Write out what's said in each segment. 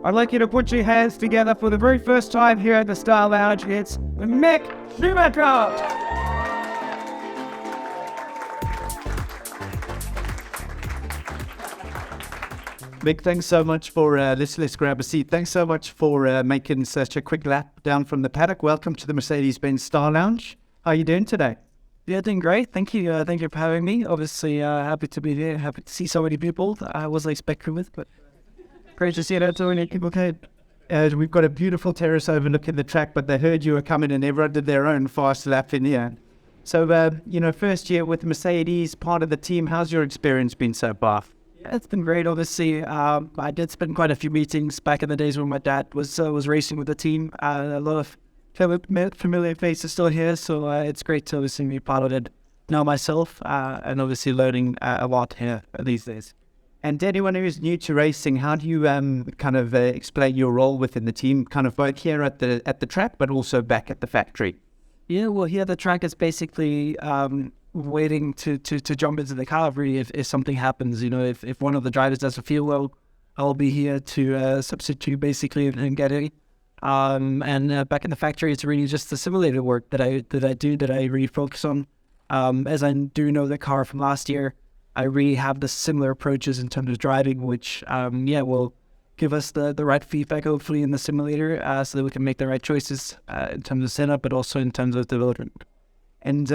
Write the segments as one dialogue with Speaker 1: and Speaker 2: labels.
Speaker 1: I'd like you to put your hands together for the very first time here at the Star Lounge. It's Mick Schumacher!
Speaker 2: Mick, thanks so much for, let's grab a seat. Thanks so much for making such a quick lap down from the paddock. Welcome to the Mercedes-Benz Star Lounge. How are you doing today?
Speaker 1: Yeah, doing great. Thank you. Thank you for having me. Obviously, happy to be here. Happy to see so many people that I wasn't expecting with, but great to see that so many people came.
Speaker 2: We've got a beautiful terrace overlooking the track, but they heard you were coming and everyone did their own fast lap in here. So, first year with Mercedes, part of the team, how's your experience been so far?
Speaker 1: Yeah, it's been great, obviously. I did spend quite a few meetings back in the days when my dad was racing with the team. A lot of familiar faces still here, so it's great to obviously be part of it now myself, and obviously learning a lot here these days.
Speaker 2: And to anyone who's new to racing, how do you explain your role within the team, kind of both here at the track, but also back at the factory?
Speaker 1: Yeah, well, here the track is basically waiting to jump into the car really if something happens. If one of the drivers doesn't feel well, I'll be here to substitute basically and get in. And back in the factory, it's really just the simulator work that I really focus on. As I do know the car from last year, I really have the similar approaches in terms of driving, which will give us the right feedback hopefully in the simulator, so that we can make the right choices in terms of setup, but also in terms of development.
Speaker 2: And,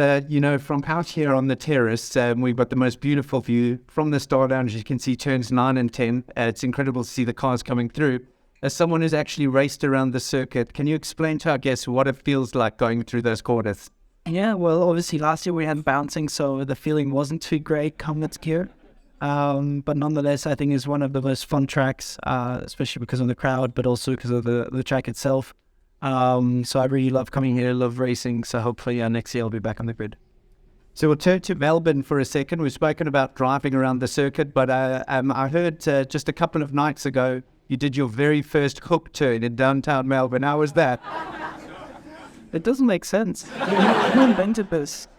Speaker 2: from out here on the terrace, we've got the most beautiful view from the Star Lounge. You can see turns 9 and 10. It's incredible to see the cars coming through. As someone who's actually raced around the circuit, can you explain to our guests what it feels like going through those corners?
Speaker 1: Yeah, well, obviously last year we had bouncing, so the feeling wasn't too great come next year. But nonetheless, I think it's one of the most fun tracks, especially because of the crowd, but also because of the track itself. So I really love coming here, love racing, so hopefully next year I'll be back on the grid.
Speaker 2: So we'll turn to Melbourne for a second. We've spoken about driving around the circuit, but I heard just a couple of nights ago you did your very first hook turn in downtown Melbourne. How was that?
Speaker 1: It doesn't make sense. Who invented this?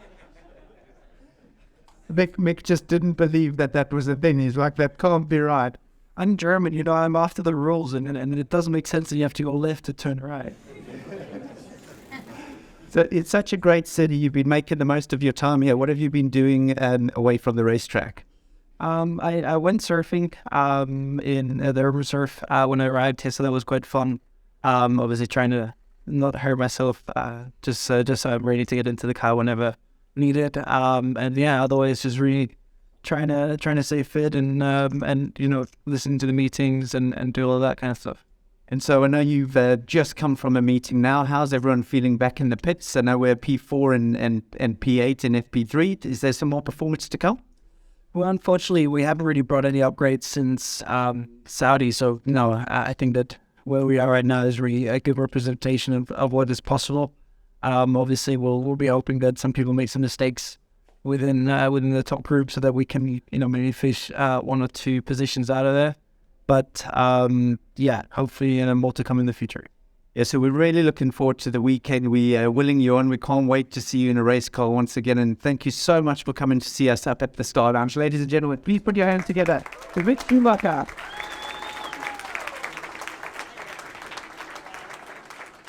Speaker 2: Mick just didn't believe that was a thing. He's like, that can't be right.
Speaker 1: I'm German, I'm after the rules, and it doesn't make sense that you have to go left to turn right.
Speaker 2: So it's such a great city. You've been making the most of your time here. What have you been doing away from the racetrack?
Speaker 1: I went surfing in the urban surf when I arrived here, so that was quite fun. Obviously trying to not hurt myself, just so I'm ready to get into the car whenever needed. Otherwise just really trying to stay fit and listen to the meetings and do all that kind of stuff.
Speaker 2: And so I know you've just come from a meeting now. How's everyone feeling back in the pits? I know we're P4 and P8 and FP3. Is there some more performance to come?
Speaker 1: Well, unfortunately, we haven't really brought any upgrades since Saudi. So, no, I think that where we are right now is really a good representation of what is possible. Obviously, we'll be hoping that some people make some mistakes within the top group so that we can, maybe fish 1 or 2 positions out of there. But, hopefully more to come in the future.
Speaker 2: Yeah, so we're really looking forward to the weekend. We are willing you on. We can't wait to see you in a race car once again. And thank you so much for coming to see us up at the Star Lounge. Ladies and gentlemen, please put your hands together for Mick Schumacher.